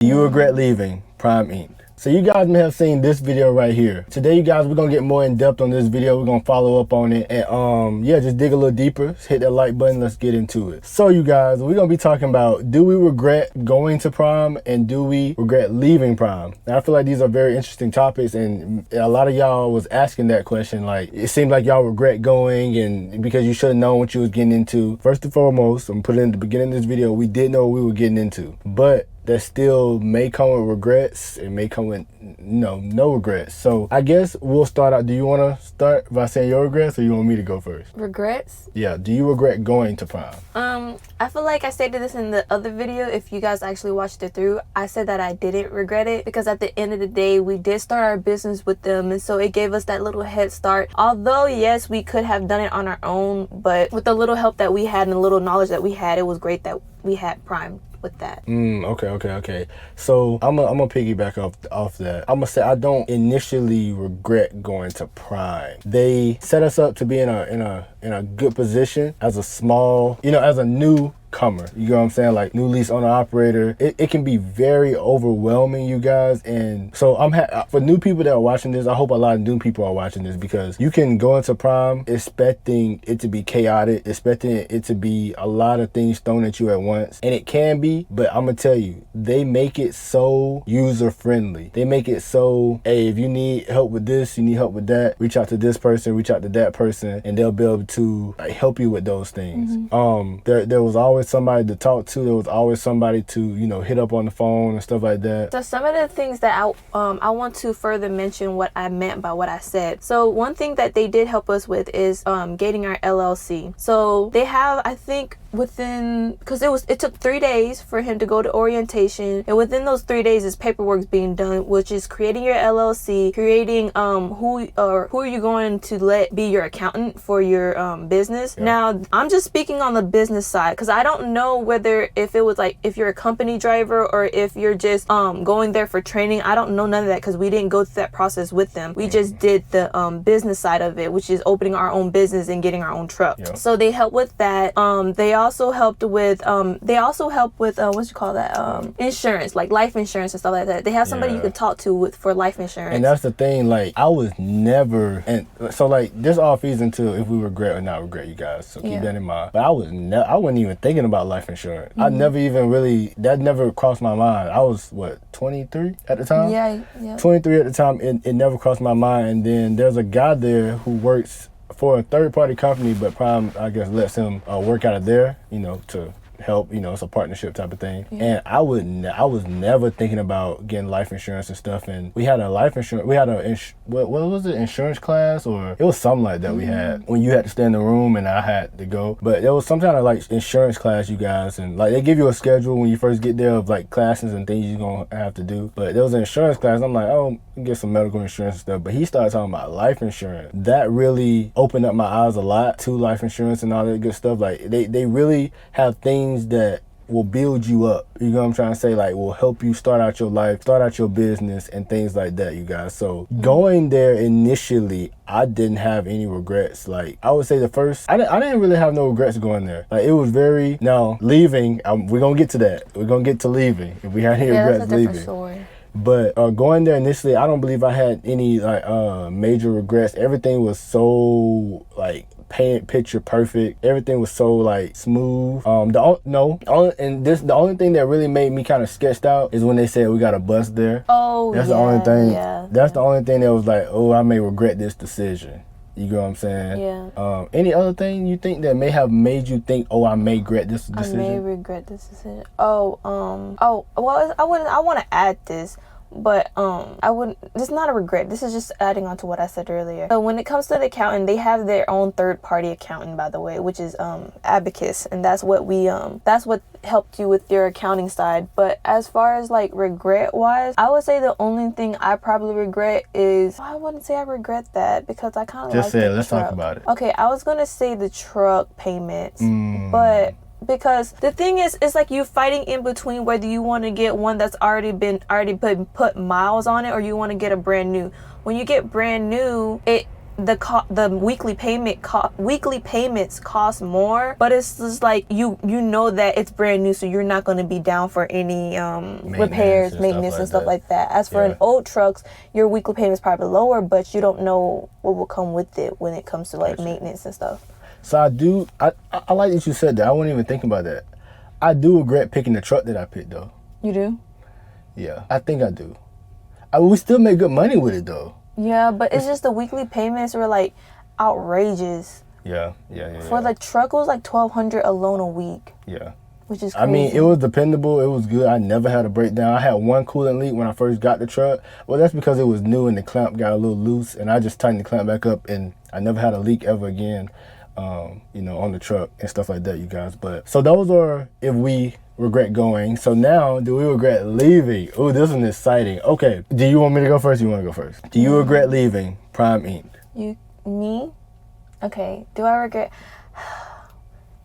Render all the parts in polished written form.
Do you regret leaving Prime Inc? So you guys may have seen this video right here. Today, you guys, we're gonna get more in depth on this video. We're gonna follow up on it and yeah, just dig a little deeper. Hit that like button, let's get into it. So you guys, we're gonna be talking about, do we regret going to Prime and do we regret leaving Prime? Now, I feel like these are very interesting topics and a lot of y'all was asking that question. Like, it seemed like y'all regret going and because you should have known what you was getting into. First and foremost, I'm putting in the beginning of this video, we did know what we were getting into, but that still may come with regrets. It may come with no regrets. So I guess we'll start out. Do you want to start by saying your regrets or you want me to go first? Regrets? Yeah. Do you regret going to Prime? I feel like I stated this in the other video. If you guys actually watched it through, I said that I didn't regret it because at the end of the day, we did start our business with them. And so it gave us that little head start. Although, yes, we could have done it on our own, but with the little help that we had and the little knowledge that we had, it was great that we had Prime with that. Okay. So I'm gonna piggyback off that. I'm gonna say I don't initially regret going to Prime. They set us up to be in a good position as a small, as a newcomer. You know what I'm saying? Like new lease owner operator. It can be very overwhelming, you guys. And so for new people that are watching this, I hope a lot of new people are watching this because you can go into Prime expecting it to be chaotic, expecting it to be a lot of things thrown at you at once. And it can be, but I'm gonna tell you, they make it so user friendly. They make it so, hey, if you need help with this, you need help with that, reach out to this person, reach out to that person, and they'll be able to help you with those things. There was always somebody to talk to. There was always somebody to hit up on the phone and stuff like that. So some of the things that I want to further mention what I meant by what I said. So one thing that they did help us with is getting our LLC. So they have, I think, because it took 3 days for him to go to orientation, and within those 3 days his paperwork's being done, which is creating your LLC, creating who are you going to let be your accountant for your business. Yeah. Now I'm just speaking on the business side because I don't know whether if it was like if you're a company driver or if you're just going there for training. I don't know none of that because we didn't go through that process with them. We just did the business side of it, which is opening our own business and getting our own truck. Yeah. So they helped with that. They also helped with insurance, like life insurance and stuff like that. They have somebody you can talk to for life insurance. And that's the thing, like I was never, and so like this all feeds into if we regret or not regret, you guys, so keep that in mind. But I wasn't even thinking about life insurance. I never even really, that never crossed my mind. I was 23 at the time? Yeah. 23 at the time. It never crossed my mind. And then there's a guy there who works for a third-party company, but Prime, I guess, lets him work out of there, to help, it's a partnership type of thing. Yeah. And I was never thinking about getting life insurance and stuff. And we had a life insurance, what was it, insurance class, or it was something like that we had when you had to stay in the room and I had to go. But there was some kind of like insurance class, you guys, and like they give you a schedule when you first get there of like classes and things you're gonna have to do. But there was an insurance class. I'm like, oh, get some medical insurance and stuff. But he started talking about life insurance. That really opened up my eyes a lot to life insurance and all that good stuff. Like they really have things that will build you up. You know what I'm trying to say? Like will help you start out your life, start out your business and things like that, you guys. So going there initially, I didn't have any regrets. Like I would say I didn't really have no regrets going there. Like it was leaving, we're gonna get to that. We're gonna get to leaving. If we had any regrets that's a different leaving. Story. But going there initially, I don't believe I had any major regrets. Everything was so like picture perfect. Everything was so like smooth. The only thing that really made me kind of sketched out is when they said we got a bus there. Oh, that's the only thing. Yeah, that's the only thing that was like, oh, I may regret this decision. You know what I'm saying? Yeah. Any other thing you think that may have made you think, oh, I may regret this decision? I may regret this decision. Well, I want to add this. But I wouldn't, this is not a regret. This is just adding on to what I said earlier. So when it comes to the accountant, they have their own third-party accountant, by the way, which is Abacus, and that's what helped you with your accounting side. But as far as like regret-wise, I would say the only thing I probably regret is, I wouldn't say I regret that because I kind of like the truck. Just say it. Let's talk about it. Okay, I was gonna say the truck payments, but because the thing is, it's like you fighting in between whether you want to get one that's already put miles on it or you want to get a brand new. When you get brand new, the weekly payments cost more, but it's just like you know that it's brand new, so you're not going to be down for any repairs, maintenance and stuff like that. As for an old trucks, your weekly payment is probably lower, but you don't know what will come with it when it comes to like maintenance and stuff. So I like that you said that. I wasn't even thinking about that. I do regret picking the truck that I picked though. You do? Yeah, I think I do. We still make good money with it though. Yeah, but it's just the weekly payments were like outrageous. Yeah. For the truck, it was like $1,200 alone a week. Yeah. Which is crazy. I mean, it was dependable. It was good. I never had a breakdown. I had one coolant leak when I first got the truck. Well, that's because it was new and the clamp got a little loose, and I just tightened the clamp back up, and I never had a leak ever again, on the truck and stuff like that, you guys. But so those are if we regret going. So now, do we regret leaving? Oh, this one is exciting. Okay, do you want me to go first or you want to go first? Do you regret leaving Prime Inc? Me? Okay, do I regret?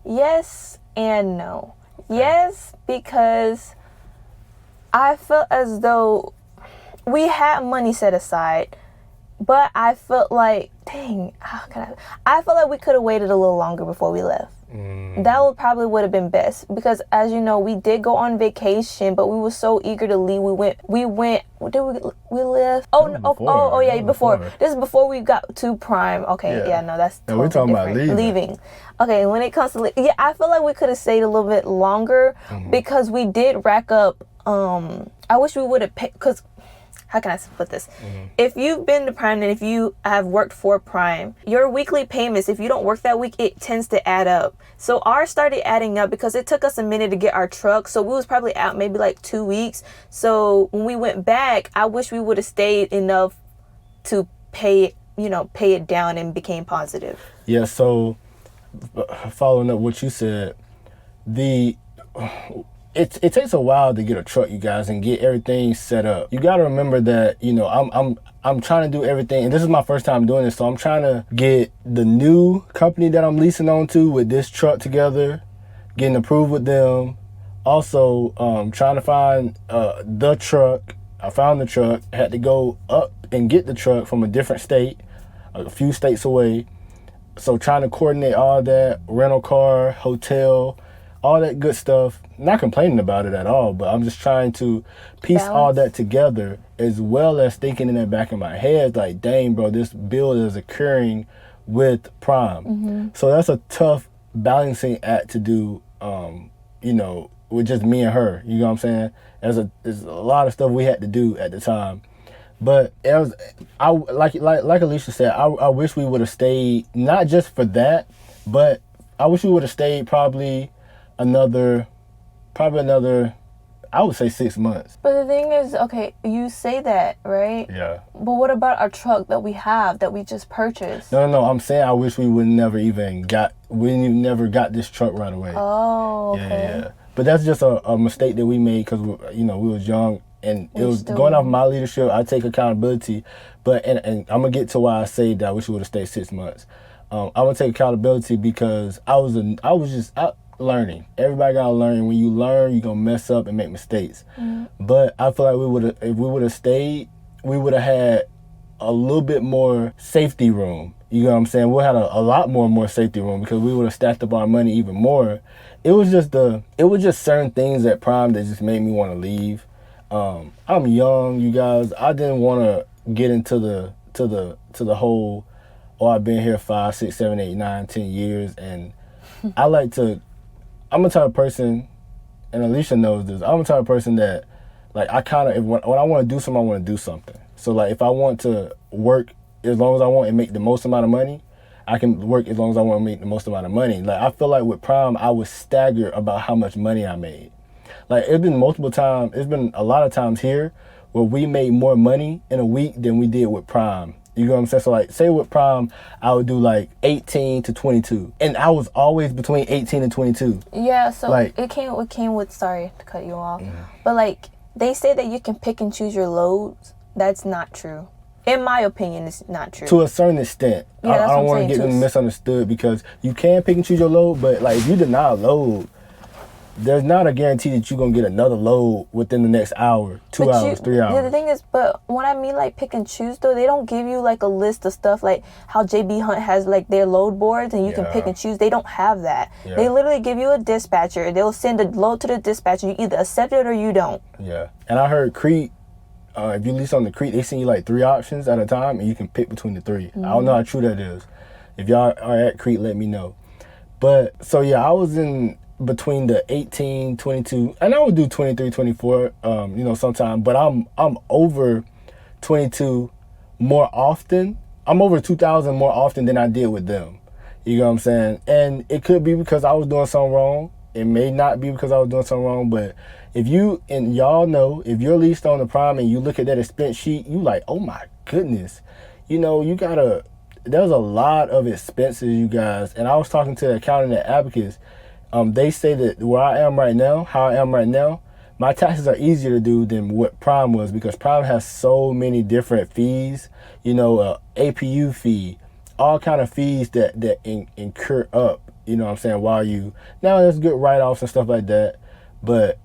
Yes and no. Yes, because I felt as though we had money set aside, but I felt like, dang, I felt like we could have waited a little longer before we left. That would have been best, because as you know, we did go on vacation, but we were so eager to leave. We left? Before. This is before we got to Prime. Okay, that's totally we're talking different. about leaving. Okay, when it comes to I feel like we could have stayed a little bit longer because we did rack up. I wish we would have paid, because how can I put this? If you've been to Prime and if you have worked for Prime, your weekly payments, if you don't work that week, it tends to add up. So ours started adding up because it took us a minute to get our truck. So we was probably out maybe like 2 weeks. So when we went back, I wish we would have stayed enough to pay it down and became positive. Yeah, so following up what you said, it takes a while to get a truck, you guys, and get everything set up. You got to remember that, I'm trying to do everything, and this is my first time doing this, so I'm trying to get the new company that I'm leasing on to with this truck together, getting approved with them. Also, trying to find the truck. I found the truck, had to go up and get the truck from a different state, a few states away. So trying to coordinate all that, rental car, hotel, all that good stuff. Not complaining about it at all, but I'm just trying to piece all that together, as well as thinking in the back of my head, like, dang, bro, this bill is occurring with Prime. So that's a tough balancing act to do, with just me and her. You know what I'm saying? There's a lot of stuff we had to do at the time. But it was, like Alicia said, I wish we would have stayed, not just for that, but I wish we would have stayed probably another, I would say 6 months. But the thing is, okay, you say that, right? Yeah. But what about our truck that we just purchased? No, I'm saying I wish we would never never got this truck right away. Oh, okay. Yeah. But that's just a mistake that we made because, we was young, and it was going off my leadership. I take accountability, and I'm going to get to why I say that I wish we would have stayed 6 months. I'm going to take accountability because I was just learning. Everybody gotta learn. When you learn, you're gonna mess up and make mistakes. But I feel like if we would have stayed, we would have had a little bit more safety room. You know what I'm saying? We'll have a lot more safety room because we would have stacked up our money even more. It was just certain things at Prime that just made me want to leave. I'm young, you guys. I didn't want to get into the whole, I've been here 5, 6, 7, 8, 9, 10 years, and I'm the type of person, and Alicia knows this, I'm the type of person that, like, when I want to do something, I want to do something. So, like, if I want to work as long as I want and make the most amount of money, I can work as long as I want to make the most amount of money. Like, I feel like with Prime, I was staggered about how much money I made. Like, it's been a lot of times here where we made more money in a week than we did with Prime. You know what I'm saying? So, like, say with Prime, I would do like 18 to 22. And I was always between 18 and 22. Yeah, so like, it came with, sorry to cut you off, but like, they say that you can pick and choose your loads. That's not true. In my opinion, it's not true. To a certain extent. Yeah, I don't want to get them misunderstood, because you can pick and choose your load, but like, if you deny a load, there's not a guarantee that you're gonna get another load within the next hour, 2 hours, 3 hours. Yeah, the thing is, but when I mean like pick and choose though, they don't give you like a list of stuff like how JB Hunt has like their load boards and you can pick and choose. They don't have that. Yeah. They literally give you a dispatcher. They'll send a load to the dispatcher. You either accept it or you don't. Yeah, and I heard Crete. If you lease on the Crete, they send you like 3 options at a time, and you can pick between the 3. I don't know how true that is. If y'all are at Crete, let me know. But so yeah, I was in between the 18, 22, and I would do 23, 24, sometime. But I'm over 22 more often. I'm over 2,000 more often than I did with them. You know what I'm saying? And it could be because I was doing something wrong. It may not be because I was doing something wrong, but if you, and y'all know, if you're leased on the Prime and you look at that expense sheet, you like, oh my goodness. You know, there's a lot of expenses, you guys. And I was talking to the accountant at Abacus. They say that where I am right now, how I am right now, my taxes are easier to do than what Prime was, because Prime has so many different fees, APU fee, all kind of fees that incur up, you know what I'm saying, while now there's good write-offs and stuff like that, but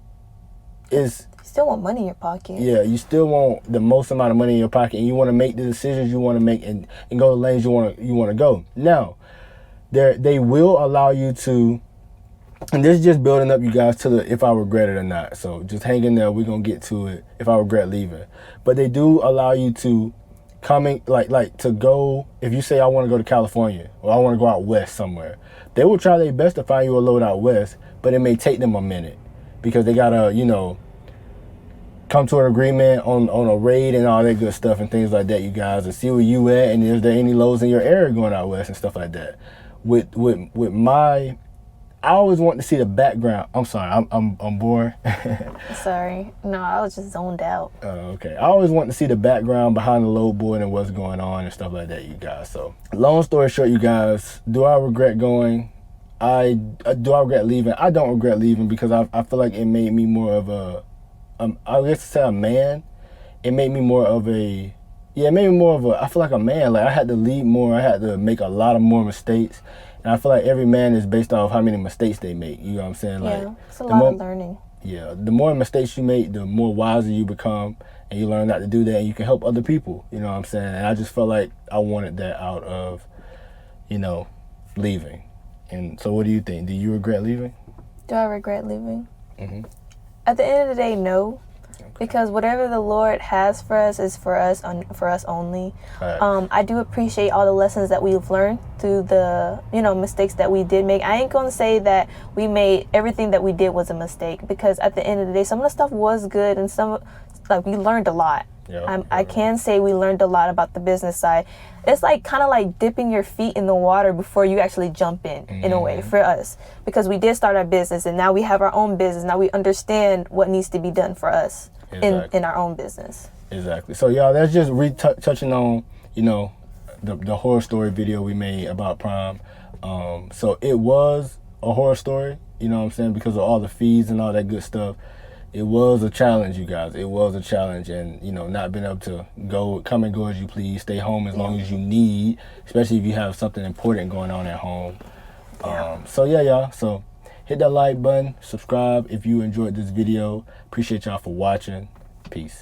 you still want money in your pocket. Yeah, you still want the most amount of money in your pocket, and you want to make the decisions you want to make and go the lanes you want to go. Now, they will allow you to, and this is just building up, you guys, to the if I regret it or not. So just hang in there. We're gonna get to it. If I regret leaving, but they do allow you to come in, like to go. If you say I want to go to California or I want to go out west somewhere, they will try their best to find you a load out west, but it may take them a minute because they gotta come to an agreement on a rate and all that good stuff and things like that, you guys, and see where you at and is there any loads in your area going out west and stuff like that. I always want to see the background. I'm sorry, I'm bored. Sorry, no, I was just zoned out. Okay, I always want to see the background behind the load board and what's going on and stuff like that, you guys. So, long story short, you guys, do I regret going? Do I regret leaving? I don't regret leaving because I feel like it made me more of I guess to say a man. It made me more of I feel like a man. Like I had to lead more. I had to make a lot of more mistakes. And I feel like every man is based off how many mistakes they make. You know what I'm saying? Yeah, it's a lot of learning. Yeah, the more mistakes you make, the more wiser you become, and you learn not to do that, and you can help other people. You know what I'm saying? And I just felt like I wanted that out of, leaving. And so what do you think? Do you regret leaving? Do I regret leaving? Mm-hmm. At the end of the day, no. Because whatever the Lord has for us is for us only. Right. I do appreciate all the lessons that we've learned through the mistakes that we did make. I ain't gonna say that we made everything that we did was a mistake, because at the end of the day, some of the stuff was good and we learned a lot. Yeah, I can say we learned a lot about the business side. It's like kind of like dipping your feet in the water before you actually jump in a way, for us, because we did start our business and now we have our own business. Now we understand what needs to be done for us. Exactly. In our own business. Exactly. So y'all, that's just touching on, the horror story video we made about Prime. So it was a horror story, you know what I'm saying, because of all the fees and all that good stuff. It was a challenge, you guys. It was a challenge, and not being able to come and go as you please, stay home as long as you need, especially if you have something important going on at home. Yeah. So yeah, y'all. So hit that like button, subscribe if you enjoyed this video. Appreciate y'all for watching. Peace.